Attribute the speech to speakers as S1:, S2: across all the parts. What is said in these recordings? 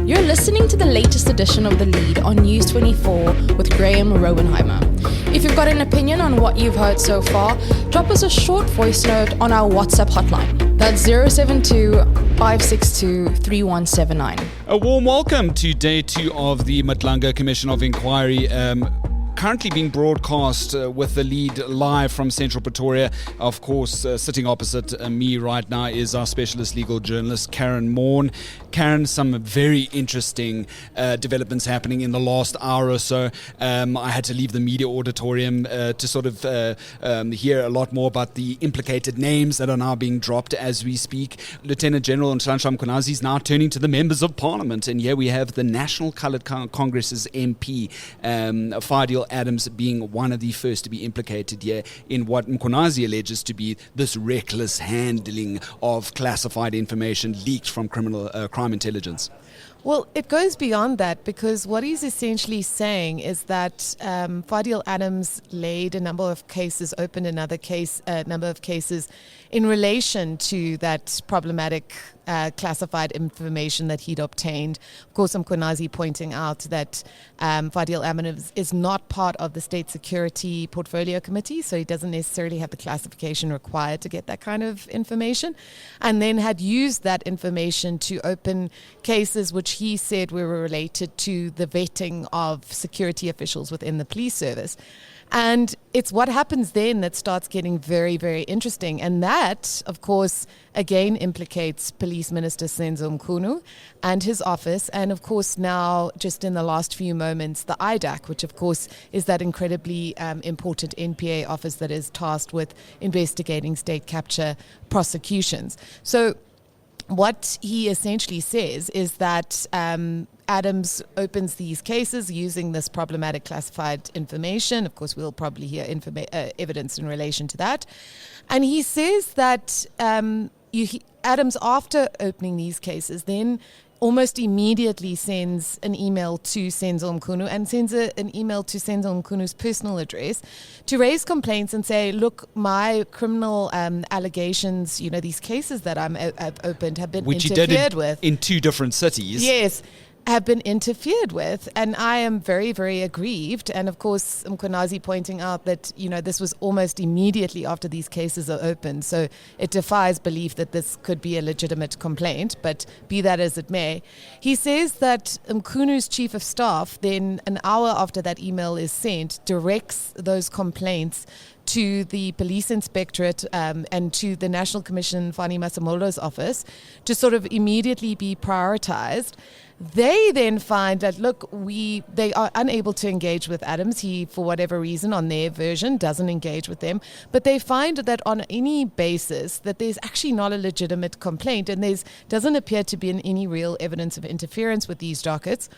S1: You're listening to the latest edition of The Lead on News 24 with Graeme Raubenheimer. If you've got an opinion on what you've heard so far, drop us a short voice note on our WhatsApp hotline. That's 072-562-3179.
S2: A warm welcome to day 2 of the Madlanga Commission of Inquiry. Currently being broadcast with The Lead live from Central Pretoria. Of course, sitting opposite me right now is our specialist legal journalist, Karyn Maughan. Karyn, some very interesting developments happening in the last hour or so. I had to leave the media auditorium to sort of hear a lot more about the implicated names that are now being dropped as we speak. Lieutenant General Nhlanhla Mkhwanazi is now turning to the members of Parliament, and here we have the National Coloured Congress's MP, Fadiel Adams, being one of the first to be implicated here in what Mkhwanazi alleges to be this reckless handling of classified information leaked from crime intelligence.
S3: Well, it goes beyond that, because what he's essentially saying is that Fadiel Adams laid a number of cases, opened a number of cases in relation to that problematic classified information that he'd obtained. Of course, Mkhwanazi pointing out that Fadiel Adams is not part of the State Security Portfolio Committee, so he doesn't necessarily have the classification required to get that kind of information, and then had used that information to open cases which he said were related to the vetting of security officials within the police service. And it's what happens then that starts getting very, very interesting. And that, of course, again implicates Police Minister Senzo Mkhunu and his office. And, of course, now, just in the last few moments, the IDAC, which, of course, is that incredibly important NPA office that is tasked with investigating state capture prosecutions. So what he essentially says is that Adams opens these cases using this problematic classified information. Of course, we'll probably hear evidence in relation to that. And he says that Adams, after opening these cases, then almost immediately sends an email to Senzo Mkhunu and sends an email to Senzo Mkhunu's personal address to raise complaints and say, look, my criminal allegations, these cases that I've opened have been
S2: which
S3: interfered
S2: he
S3: with.
S2: did in 2 different cities.
S3: Yes, have been interfered with, and I am very, very aggrieved. And of course, Mkhwanazi pointing out that, this was almost immediately after these cases are opened, so it defies belief that this could be a legitimate complaint, but be that as it may. He says that Mkhunu's chief of staff, then an hour after that email is sent, directs those complaints to the police inspectorate and to the National Commission, Fani Masamolo's office, to sort of immediately be prioritized. They then find that, look, they are unable to engage with Adams. He, for whatever reason, on their version, doesn't engage with them. But they find that on any basis that there's actually not a legitimate complaint, and doesn't appear to be any real evidence of interference with these dockets.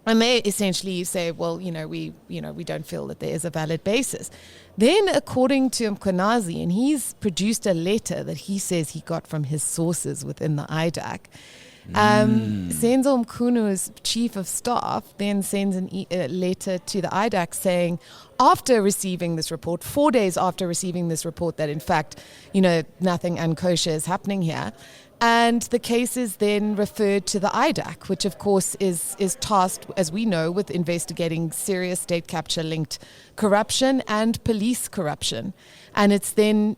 S3: And they essentially say, well, we don't feel that there is a valid basis. Then, according to Mkhwanazi, and he's produced a letter that he says he got from his sources within the IDAC, Senzo Mkhunu's chief of staff then sends a letter to the IDAC saying, after receiving this report, 4 days after receiving this report, that in fact, nothing unkosher is happening here. And the case is then referred to the IDAC, which of course is tasked, as we know, with investigating serious state capture linked corruption and police corruption. And it's then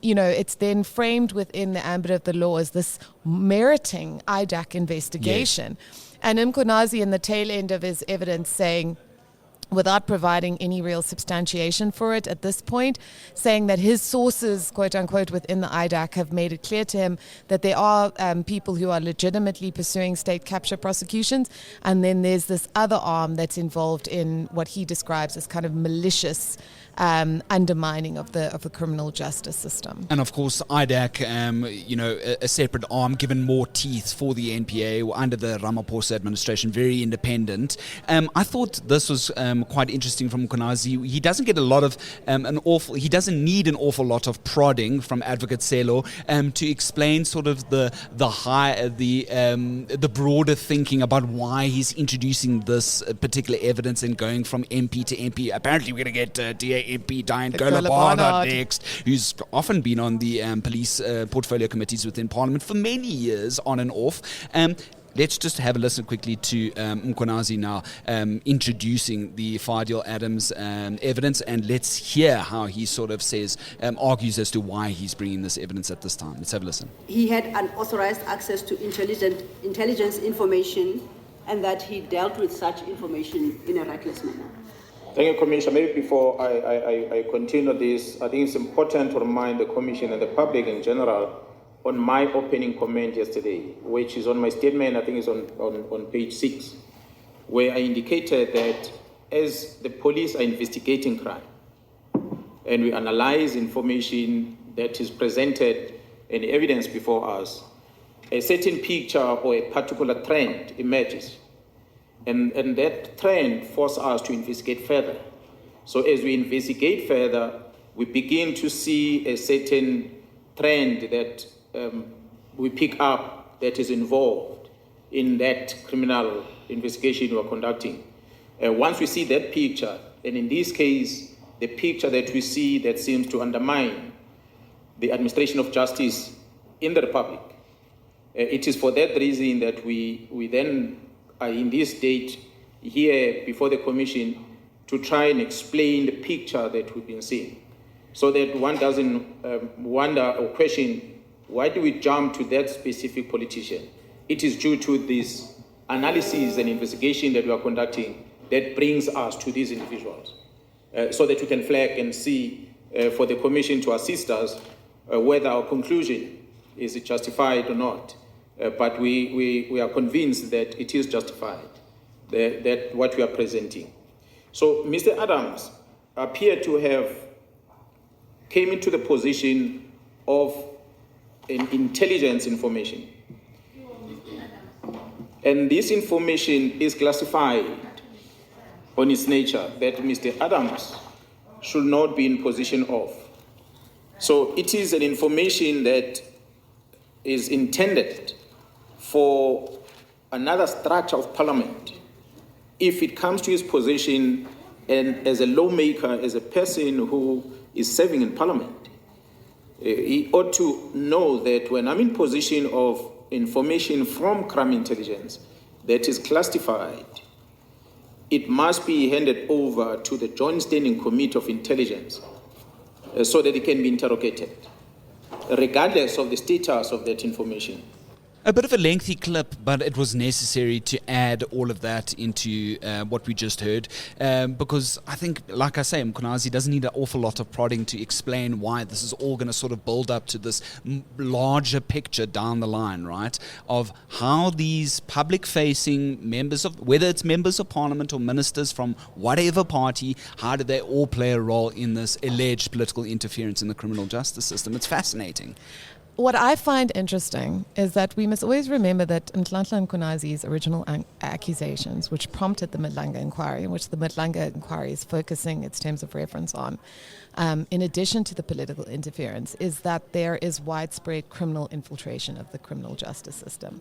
S3: framed within the ambit of the law as this meriting IDAC investigation. Yes. And Mkhwanazi, in the tail end of his evidence, saying, without providing any real substantiation for it at this point, saying that his sources, quote unquote, within the IDAC have made it clear to him that there are people who are legitimately pursuing state capture prosecutions, and then there's this other arm that's involved in what he describes as kind of malicious undermining of the criminal justice system.
S2: And of course, IDAC, a separate arm given more teeth for the NPA under the Ramaphosa administration, very independent. I thought this was quite interesting from Mkhwanazi. He doesn't get a lot of he doesn't need an awful lot of prodding from Advocate Selo to explain sort of the broader thinking about why he's introducing this particular evidence and going from MP to MP. Apparently, we're going to get DA MP Diane Gola next, who's often been on the police portfolio committees within Parliament for many years, on and off. Let's just have a listen quickly to Mkhwanazi now introducing the Fadiel Adams evidence, and let's hear how he sort of argues as to why he's bringing this evidence at this time. Let's have a listen.
S4: He had unauthorized access to intelligence information, and that he dealt with such information in a reckless manner.
S5: Thank you, Commissioner. Maybe before I continue this, I think it's important to remind the Commission and the public in general on my opening comment yesterday, which is on my statement, I think it's on page 6, where I indicated that as the police are investigating crime and we analyze information that is presented and evidence before us, a certain picture or a particular trend emerges. And that trend forces us to investigate further. So as we investigate further, we begin to see a certain trend that we pick up that is involved in that criminal investigation we are conducting. Once we see that picture, and in this case, the picture that we see that seems to undermine the administration of justice in the Republic, it is for that reason that we then are in this stage here before the Commission to try and explain the picture that we've been seeing, so that one doesn't wonder or question, why do we jump to that specific politician? It is due to this analysis and investigation that we are conducting that brings us to these individuals, so that we can flag and see for the Commission to assist us whether our conclusion is justified or not. But we are convinced that it is justified, that what we are presenting. So Mr. Adams appeared to have came into the position of an intelligence information. And this information is classified on its nature that Mr. Adams should not be in position of. So it is an information that is intended for another structure of parliament. If it comes to his position and as a lawmaker, as a person who is serving in parliament, he ought to know that when I'm in position of information from crime intelligence that is classified, it must be handed over to the Joint Standing Committee of Intelligence so that it can be interrogated, regardless of the status of that information.
S2: A bit of a lengthy clip, but it was necessary to add all of that into what we just heard, because I think, like I say, Mkhwanazi doesn't need an awful lot of prodding to explain why this is all going to sort of build up to this larger picture down the line, right, of how these public-facing members of, whether it's members of parliament or ministers from whatever party, how do they all play a role in this alleged political interference in the criminal justice system? It's fascinating.
S3: What I find interesting is that we must always remember that Nhlanhla Mkhwanazi's original accusations, which prompted the Madlanga inquiry, which the Madlanga inquiry is focusing its terms of reference on, in addition to the political interference, is that there is widespread criminal infiltration of the criminal justice system.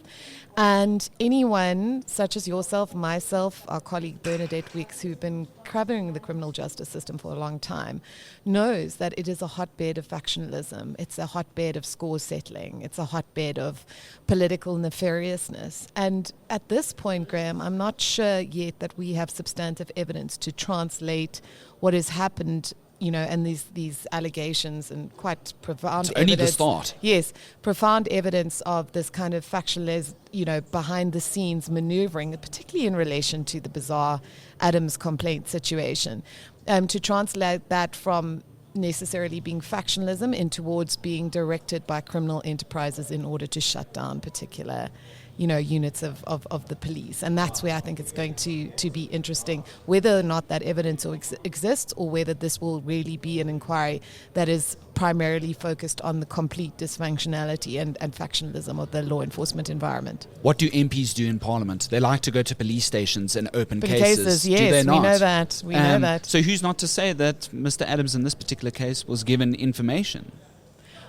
S3: And anyone, such as yourself, myself, our colleague Bernadette Weeks, who've been covering the criminal justice system for a long time, knows that it is a hotbed of factionalism. It's a hotbed of score settling. It's a hotbed of political nefariousness. And at this point, Graeme, I'm not sure yet that we have substantive evidence to translate what has happened, you know, and these allegations and quite profound
S2: it's only
S3: evidence.
S2: the start.
S3: Yes, profound evidence of this kind of factionalism, you know, behind the scenes maneuvering, particularly in relation to the bizarre Adams complaint situation. To translate that from necessarily being factionalism in towards being directed by criminal enterprises in order to shut down particular, you know, units of the police. And that's where I think it's going to be interesting, whether or not that evidence exists, or whether this will really be an inquiry that is primarily focused on the complete dysfunctionality and factionalism of the law enforcement environment.
S2: What do MPs do in Parliament? They like to go to police stations and open cases.
S3: Yes,
S2: do they not?
S3: we know that. We know that.
S2: So who's not to say that Mr. Adams in this particular case was given information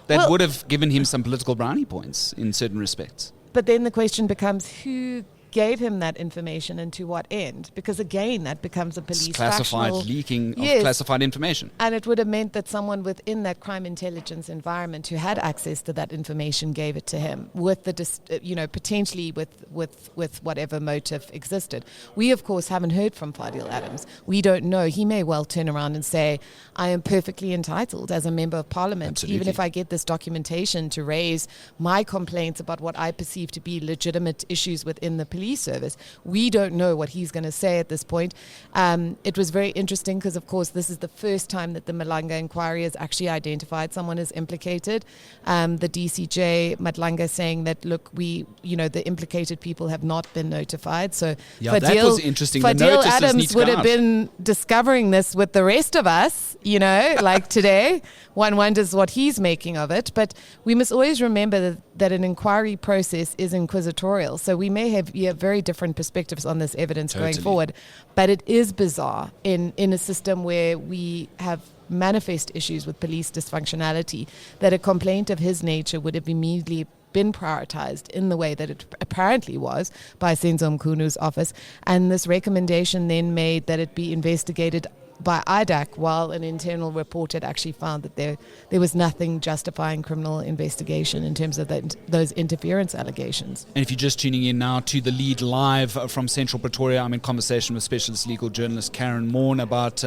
S2: that would have given him some political brownie points in certain respects?
S3: But then the question becomes, who gave him that information and to what end? Because again, that becomes a police
S2: classified
S3: factional
S2: leaking of
S3: Yes.
S2: classified information.
S3: And it would have meant that someone within that crime intelligence environment who had access to that information gave it to him with the, potentially with whatever motive existed. We, of course, haven't heard from Fadiel Adams. We don't know. He may well turn around and say, I am perfectly entitled as a member of parliament,
S2: Absolutely.
S3: even if I get this documentation, to raise my complaints about what I perceive to be legitimate issues within the police service. We don't know what he's going to say at this point. It was very interesting because, of course, this is the first time that the Madlanga inquiry has actually identified someone as implicated. The DCJ, Madlanga, saying that, look, the implicated people have not been notified. So
S2: Yeah, that was interesting. The
S3: Fadiel
S2: notices need
S3: Adams
S2: to
S3: would
S2: go
S3: have
S2: out.
S3: been discovering this with the rest of us, like today. One wonders what he's making of it. But we must always remember that an inquiry process is inquisitorial. So we may have very different perspectives on this evidence going
S2: Totally.
S3: forward. But it is bizarre in a system where we have manifest issues with police dysfunctionality that a complaint of his nature would have immediately been prioritized in the way that it apparently was by Senzo Mkhunu's office. And this recommendation then made that it be investigated by IDAC, while an internal report had actually found that there was nothing justifying criminal investigation in terms of those interference allegations.
S2: And if you're just tuning in now to the lead live from Central Pretoria, I'm in conversation with specialist legal journalist Karyn Maughan about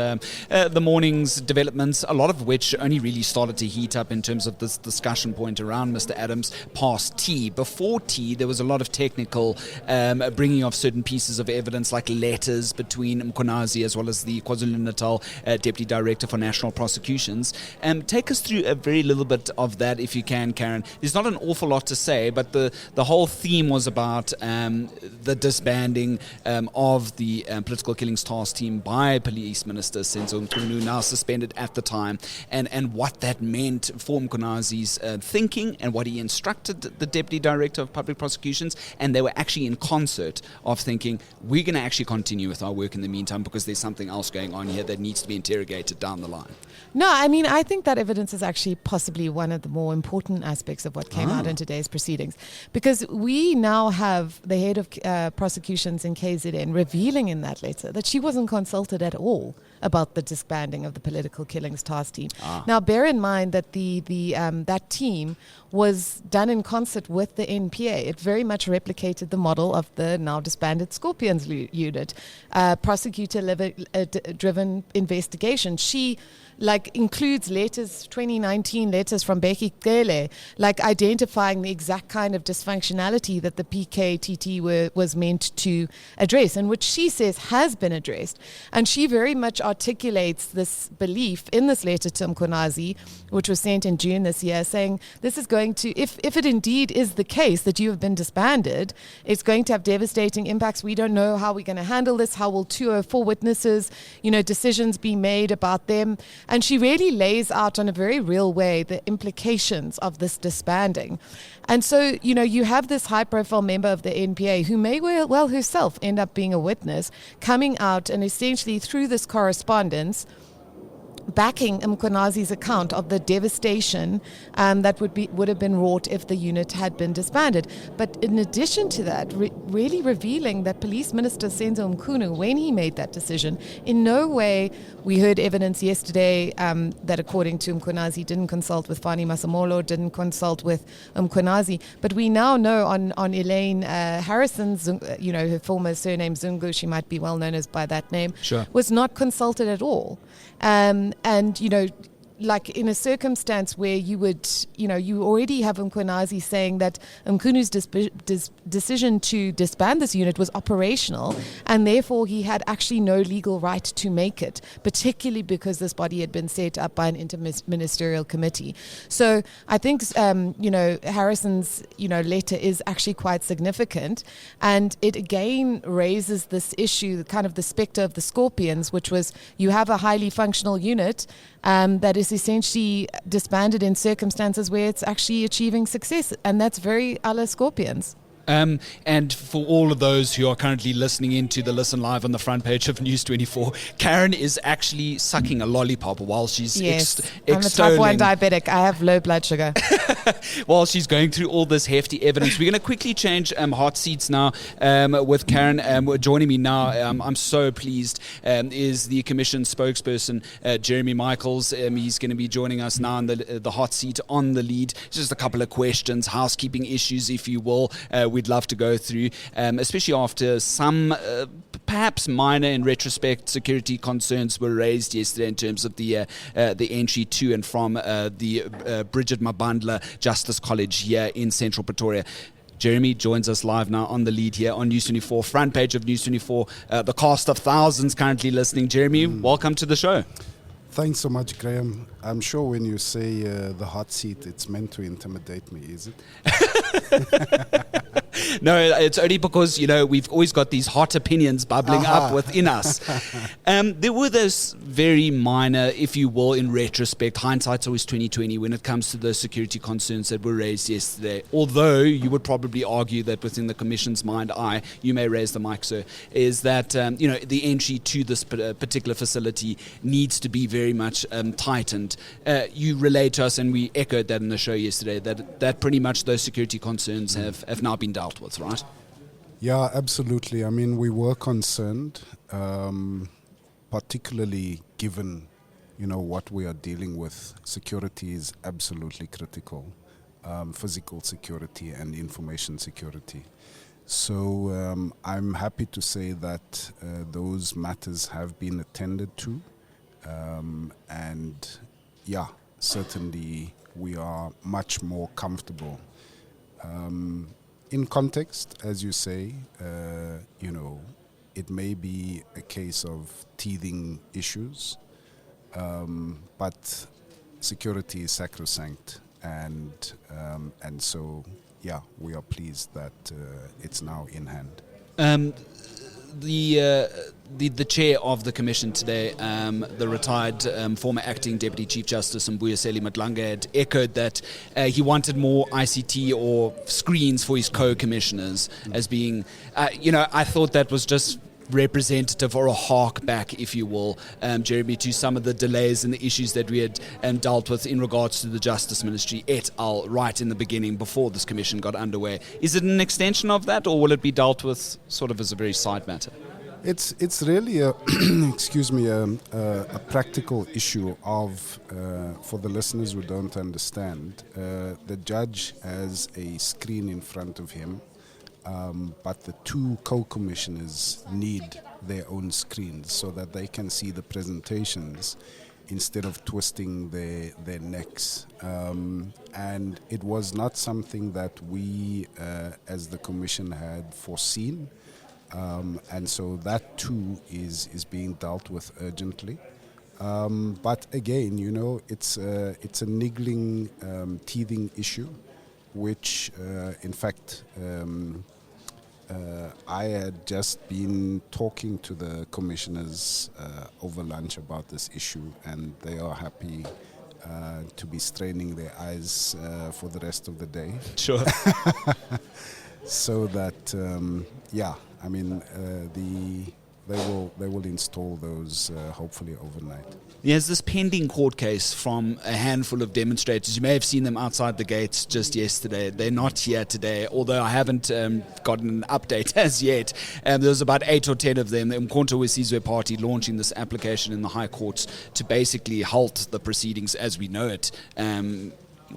S2: the morning's developments, a lot of which only really started to heat up in terms of this discussion point around Mr. Adams past tea. Before tea, there was a lot of technical bringing of certain pieces of evidence, like letters between Mkhwanazi as well as the KwaZulu-Natal Deputy Director for National Prosecutions. Take us through a very little bit of that, if you can, Karyn. There's not an awful lot to say, but the whole theme was about the disbanding of the Political Killings Task Team by Police Minister Senzo Mkhunu, now suspended at the time, and what that meant for Mkhwanazi's thinking and what he instructed the Deputy Director of Public Prosecutions. And they were actually in concert of thinking, we're going to actually continue with our work in the meantime because there's something else going on here that needs to be interrogated down the line.
S3: No, I think that evidence is actually possibly one of the more important aspects of what came out in today's proceedings, because we now have the head of prosecutions in KZN revealing in that letter that she wasn't consulted at all about the disbanding of the Political Killings Task Team. Now, bear in mind that that team was done in concert with the NPA. It very much replicated the model of the now disbanded Scorpions unit, prosecutor-driven investigation. She includes letters, 2019 letters from Becky Kele, identifying the exact kind of dysfunctionality that the PKTT was meant to address, and which she says has been addressed. And she very much articulates this belief in this letter to Mkhwanazi, which was sent in June this year, saying this is going to, if it indeed is the case that you have been disbanded, it's going to have devastating impacts. We don't know how we're going to handle this. How will 204 witnesses, decisions be made about them? And she really lays out in a very real way the implications of this disbanding. And so, you have this high-profile member of the NPA who may well herself end up being a witness, coming out and essentially through this correspondence backing Mkhwanazi's account of the devastation that would have been wrought if the unit had been disbanded. But in addition to that, really revealing that Police Minister Senzo Mkhunu, when he made that decision, in no way, we heard evidence yesterday that according to Mkhwanazi didn't consult with Fani Masamolo, didn't consult with Mkhwanazi, but we now know on Elaine Harrison's, her former surname Zungu, she might be well known as by that name,
S2: Sure.
S3: was not consulted at all. And, in a circumstance where you would, you already have Mkhwanazi saying that Mkhunu's decision to disband this unit was operational, and therefore he had actually no legal right to make it, particularly because this body had been set up by an interministerial committee. So I think, Harrison's, letter is actually quite significant, and it again raises this issue, kind of the specter of the Scorpions, which was you have a highly functional unit that is essentially disbanded in circumstances where it's actually achieving success, and that's very a la Scorpions.
S2: And for all of those who are currently listening into the Listen Live on the front page of News 24, Karyn is actually sucking a lollipop while she's
S3: I'm a type 1 diabetic. I have low blood sugar.
S2: While she's going through all this hefty evidence. We're going to quickly change hot seats now with Karyn. Joining me now, I'm so pleased, is the Commission spokesperson, Jeremy Michaels. He's going to be joining us now in the hot seat on the lead. Just a couple of questions, housekeeping issues, if you will. We'd love to go through, especially after some perhaps minor, in retrospect, security concerns were raised yesterday in terms of the entry to and from the Bridget Mabandla Justice College here in central Pretoria. Jeremy joins us live now on the lead here on News 24, front page of News 24, the cast of thousands currently listening. Jeremy, welcome to the show.
S6: Thanks so much, Graeme. I'm sure when you say the hot seat, it's meant to intimidate me, is it?
S2: No, it's only because, we've always got these hot opinions bubbling up within us. There were those very minor, if you will, in retrospect, hindsight's always 2020 when it comes to the security concerns that were raised yesterday. Although you would probably argue that within the Commission's mind eye, you may raise the mic, sir, is that, the entry to this particular facility needs to be very much tightened. You relayed to us, and we echoed that in the show yesterday, that pretty much those security concerns have now been dealt with, right?
S6: Yeah, absolutely. I mean, we were concerned, particularly given, what we are dealing with. Security is absolutely critical, physical security and information security. So I'm happy to say that those matters have been attended to. And yeah, certainly we are much more comfortable. In context, as you say, it may be a case of teething issues, but security is sacrosanct, and so yeah, we are pleased that it's now in hand.
S2: The chair of the commission today, the retired former acting deputy chief justice Mbuyiseli Madlanga, had echoed that he wanted more ICT or screens for his co-commissioners as being, I thought that was just representative or a hark back, if you will, Jeremy, to some of the delays and the issues that we had dealt with in regards to the Justice Ministry et al. Right in the beginning before this commission got underway. Is it an extension of that, or will it be dealt with sort of as a very side matter?
S6: It's really a a practical issue of for the listeners who don't understand. The judge has a screen in front of him. But the two co-commissioners need their own screens so that they can see the presentations instead of twisting their necks. And it was not something that we, as the commission, had foreseen. And so that too is being dealt with urgently. But again, it's a niggling, teething issue, which, in fact, I had just been talking to the commissioners over lunch about this issue, and they are happy to be straining their eyes for the rest of the day.
S2: Sure.
S6: So that, they will install those hopefully overnight.
S2: There's this pending court case from a handful of demonstrators. You may have seen them outside the gates just yesterday. They're not here today, although I haven't gotten an update as yet. There was about 8 or 10 of them. The Umkhonto weSizwe Party launching this application in the High Courts to basically halt the proceedings as we know it.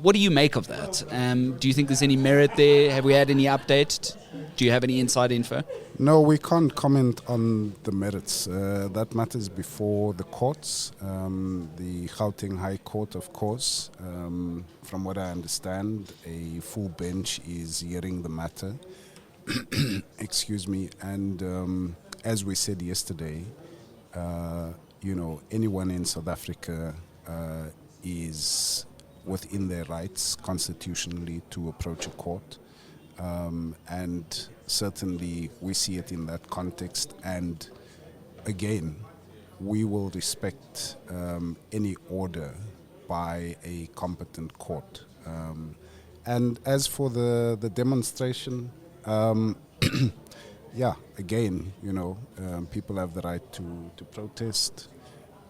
S2: What do you make of that? Do you think there's any merit there? Have we had any update? Do you have any inside info?
S6: No, we can't comment on the merits. That matters before the courts, the Gauteng High Court, of course. From what I understand, a full bench is hearing the matter. Excuse me. And as we said yesterday, anyone in South Africa is within their rights constitutionally to approach a court. And certainly we see it in that context. And again, we will respect any order by a competent court. And as for the demonstration, Yeah, again, people have the right to protest,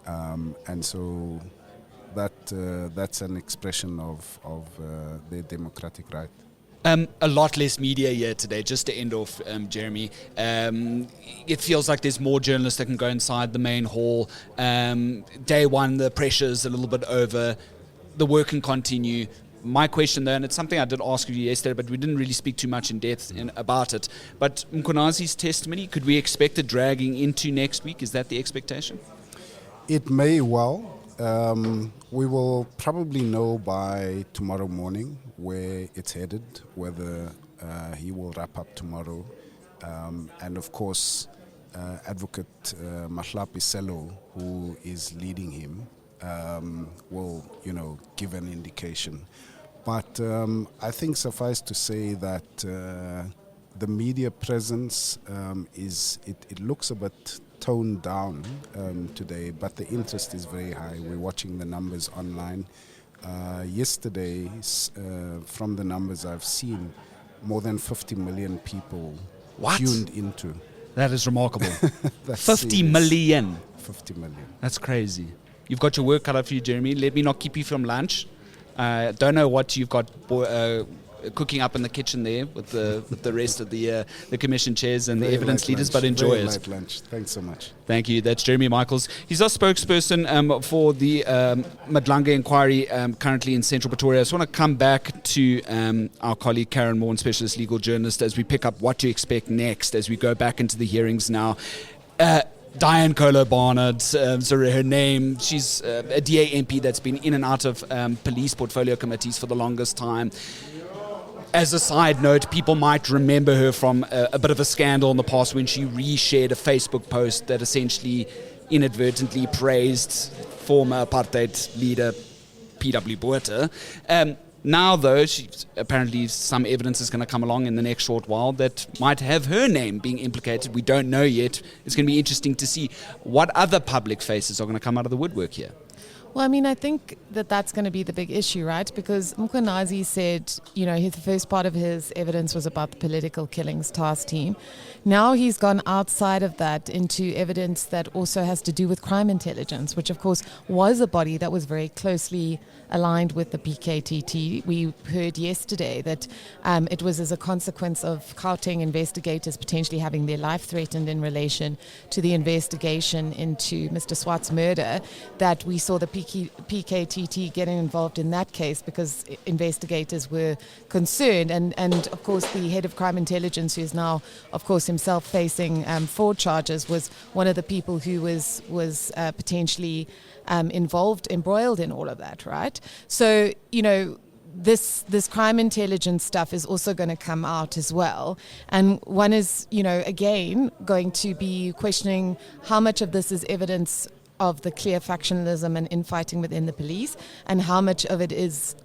S6: and so that's an expression of their democratic right.
S2: A lot less media here today, just to end off, Jeremy. It feels like there's more journalists that can go inside the main hall. Day one, the pressure's a little bit over. The work can continue. My question, though, and it's something I did ask you yesterday, but we didn't really speak too much in depth about it. But Mkhwanazi's testimony, could we expect it dragging into next week? Is that the expectation?
S6: It may well. We will probably know by tomorrow morning where it's headed, whether he will wrap up tomorrow. And of course, Advocate Mahlapi Selo, who is leading him, will, give an indication. But I think suffice to say that the media presence it looks a bit toned down today, but the interest is very high. We're watching the numbers online. Yesterday, from the numbers I've seen, more than 50 million people tuned into.
S2: That is remarkable. 50
S6: serious.
S2: million.
S6: 50 million.
S2: That's crazy. You've got your work cut out for you, Jeremy. Let me not keep you from lunch. Don't know what you've got cooking up in the kitchen there with the rest of the commission chairs and
S6: Very
S2: the evidence
S6: light
S2: leaders,
S6: lunch.
S2: but enjoy
S6: Very
S2: it.
S6: light lunch. Thanks so much.
S2: Thank you. That's Jeremy Michaels. He's our spokesperson for the Madlanga inquiry currently in Central Pretoria. I just want to come back to our colleague Karyn Maughan, specialist legal journalist, as we pick up what to expect next as we go back into the hearings now. Diane Kolo Barnard, sorry, her name. She's a DA MP that's been in and out of police portfolio committees for the longest time. As a side note, people might remember her from a bit of a scandal in the past when she reshared a Facebook post that essentially inadvertently praised former apartheid leader P.W. Botha. Now, though, apparently some evidence is going to come along in the next short while that might have her name being implicated. We don't know yet. It's going to be interesting to see what other public faces are going to come out of the woodwork here.
S3: Well, I mean, I think that's going to be the big issue, right? Because Mkhwanazi said, the first part of his evidence was about the political killings task team. Now he's gone outside of that into evidence that also has to do with crime intelligence, which of course was a body that was very closely aligned with the PKTT. We heard yesterday that it was as a consequence of Gauteng investigators potentially having their life threatened in relation to the investigation into Mr. Swart's murder that we saw the PKTT getting involved in that case because investigators were concerned. And of course, the head of crime intelligence, who is now, of course, himself facing fraud charges, was one of the people who was potentially embroiled in all of that, right? So, this crime intelligence stuff is also going to come out as well. And one is, again, going to be questioning how much of this is evidence of the clear factionalism and infighting within the police, and how much of it is,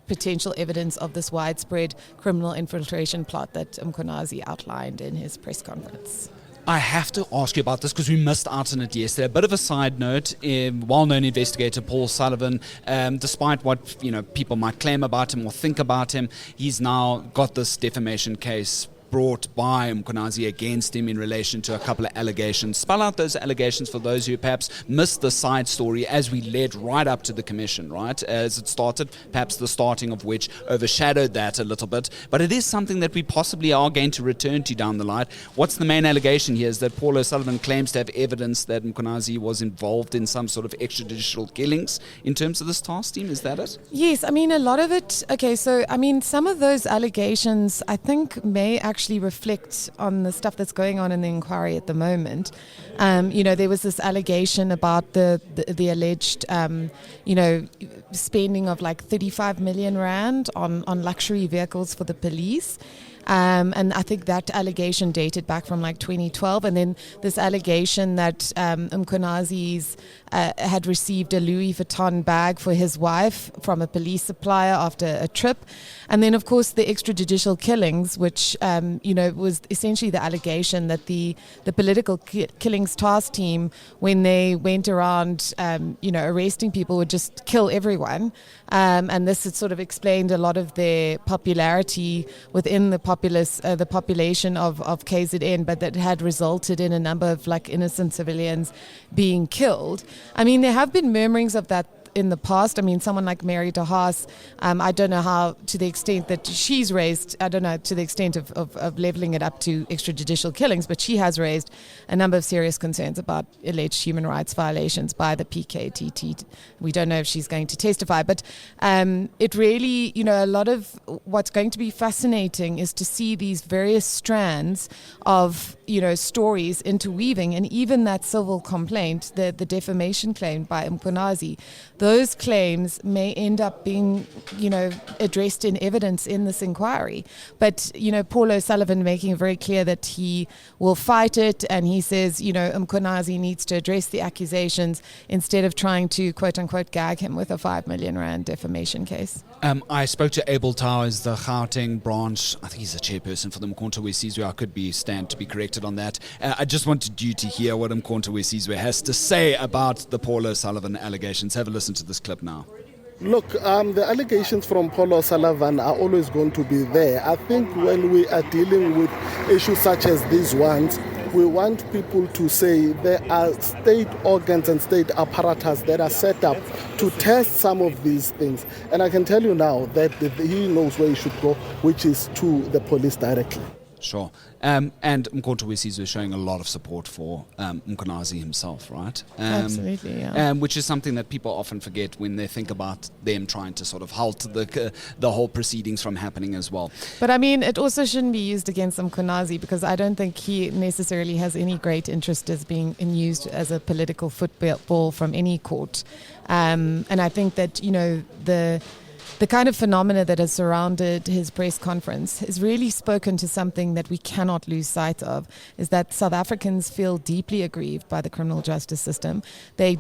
S3: potential evidence of this widespread criminal infiltration plot that Mkhwanazi outlined in his press conference.
S2: I have to ask you about this because we missed out on it yesterday. A bit of a side note, well-known investigator Paul Sullivan, despite what people might claim about him or think about him, he's now got this defamation case brought by Mkhwanazi against him in relation to a couple of allegations. Spell out those allegations for those who perhaps missed the side story as we led right up to the commission, right? As it started, perhaps the starting of which overshadowed that a little bit. But it is something that we possibly are going to return to down the line. What's the main allegation here is that Paul O'Sullivan claims to have evidence that Mkhwanazi was involved in some sort of extrajudicial killings in terms of this task team. Is that it?
S3: Yes, I mean, a lot of it. Okay, so, I mean, some of those allegations, I think, may actually reflect on the stuff that's going on in the inquiry at the moment. There was this allegation about the alleged, spending of like 35 million rand on luxury vehicles for the police. And I think that allegation dated back from like 2012. And then this allegation that Mkhwanazi's had received a Louis Vuitton bag for his wife from a police supplier after a trip. And then, of course, the extrajudicial killings, which, was essentially the allegation that the political killings task team, when they went around, arresting people, would just kill everyone. And this had sort of explained a lot of their popularity within the the population of KZN, but that had resulted in a number of innocent civilians being killed. I mean, there have been murmurings of that in the past. I mean, someone like Mary de Haas, I don't know how, to the extent that she's raised, I don't know to the extent of leveling it up to extrajudicial killings, but she has raised a number of serious concerns about alleged human rights violations by the PKTT. We don't know if she's going to testify, but it really, a lot of what's going to be fascinating is to see these various strands of, stories interweaving, and even that civil complaint, the defamation claim by Mkhwanazi, those claims may end up being, addressed in evidence in this inquiry. But, Paul O'Sullivan making it very clear that he will fight it, and he says, Mkhwanazi needs to address the accusations instead of trying to, quote unquote, gag him with a 5 million rand defamation case.
S2: I spoke to Abel Towers, the Gauteng branch. I think he's the chairperson for the Mkhonto Wesizwe. I could stand to be corrected on that. I just wanted you to hear what Mkhonto Wesizwe has to say about the Paul O'Sullivan allegations. Have a listen to this clip now.
S7: Look, the allegations from Paul O'Sullivan are always going to be there. I think when we are dealing with issues such as these ones, we want people to say there are state organs and state apparatus that are set up to test some of these things. And I can tell you now that he knows where he should go, which is to the police directly.
S2: Sure. And Mkhonto Wesizwe is showing a lot of support for Mkhwanazi himself, right?
S3: Absolutely, yeah.
S2: Which is something that people often forget when they think about them trying to sort of halt the whole proceedings from happening as well.
S3: But I mean, it also shouldn't be used against Mkhwanazi, because I don't think he necessarily has any great interest as being used as a political football from any court. And I think that, the kind of phenomena that has surrounded his press conference has really spoken to something that we cannot lose sight of, is that South Africans feel deeply aggrieved by the criminal justice system. They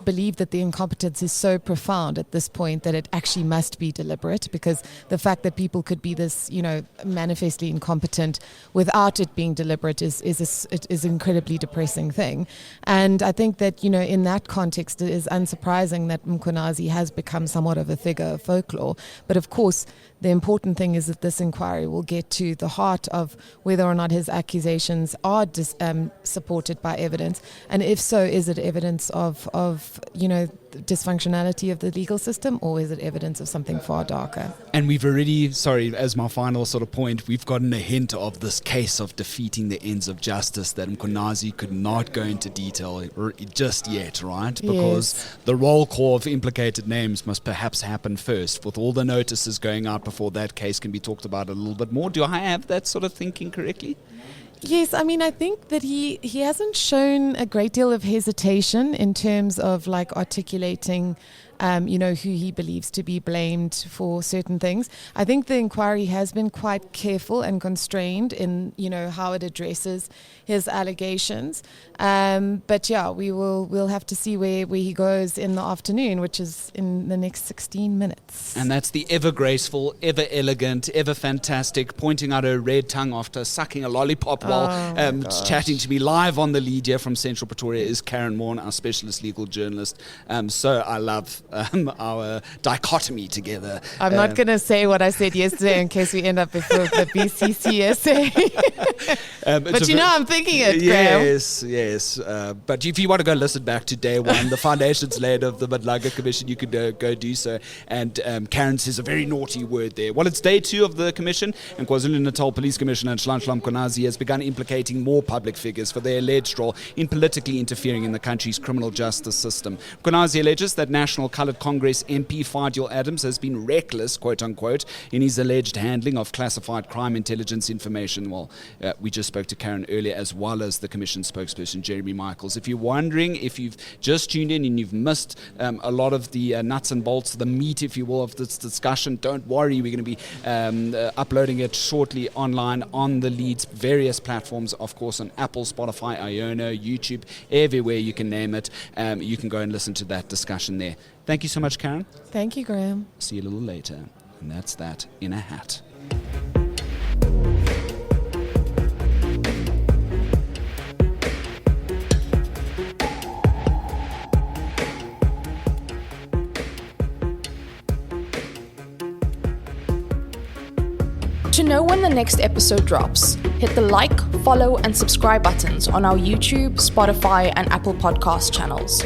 S3: believe that the incompetence is so profound at this point that it actually must be deliberate, because the fact that people could be this, manifestly incompetent without it being deliberate is an incredibly depressing thing. And I think that, in that context, it is unsurprising that Mkhwanazi has become somewhat of a figure of folklore. But of course, the important thing is that this inquiry will get to the heart of whether or not his accusations are supported by evidence, and if so, is it evidence of dysfunctionality of the legal system, or is it evidence of something far darker?
S2: And we've already, as my final sort of point, we've gotten a hint of this case of defeating the ends of justice that Mkhwanazi could not go into detail just yet, right? Because the roll call of implicated names must perhaps happen first, with all the notices going out before that case can be talked about a little bit more. Do I have that sort of thinking correctly?
S3: Yes, I mean, I think that he hasn't shown a great deal of hesitation in terms of articulating who he believes to be blamed for certain things. I think the inquiry has been quite careful and constrained in, how it addresses his allegations. But yeah, we'll have to see where he goes in the afternoon, which is in the next 16 minutes.
S2: And that's the ever graceful, ever elegant, ever fantastic, pointing out her red tongue after sucking a lollipop while chatting to me live on the lead here from Central Pretoria is Karyn Maughan, our specialist legal journalist. So I love our dichotomy together.
S3: I'm not going to say what I said yesterday in case we end up before the BCCSA. But I'm thinking it,
S2: Yes, Graham. Yes. But if you want to go listen back to day one, the foundations laid of the Madlanga Commission, you could go do so. And Karyn says a very naughty word there. Well, it's day 2 of the commission, and KwaZulu-Natal Police Commissioner Nhlanhla Mkhwanazi has begun implicating more public figures for their alleged role in politically interfering in the country's criminal justice system. Mkhwanazi alleges that National Coloured Congress MP Fadiel Adams has been reckless, quote unquote, in his alleged handling of classified crime intelligence information. Well, we just spoke to Karyn earlier, as well as the Commission spokesperson, Jeremy Michaels. If you're wondering, if you've just tuned in and you've missed a lot of the nuts and bolts, the meat, if you will, of this discussion, don't worry. We're going to be uploading it shortly online on the Lead's various platforms, of course, on Apple, Spotify, Iono, YouTube, everywhere you can name it. You can go and listen to that discussion there. Thank you so much, Karyn.
S3: Thank you, Graham.
S2: See you a little later. And that's that in a hat.
S1: To know when the next episode drops, hit the like, follow, and subscribe buttons on our YouTube, Spotify, and Apple Podcast channels.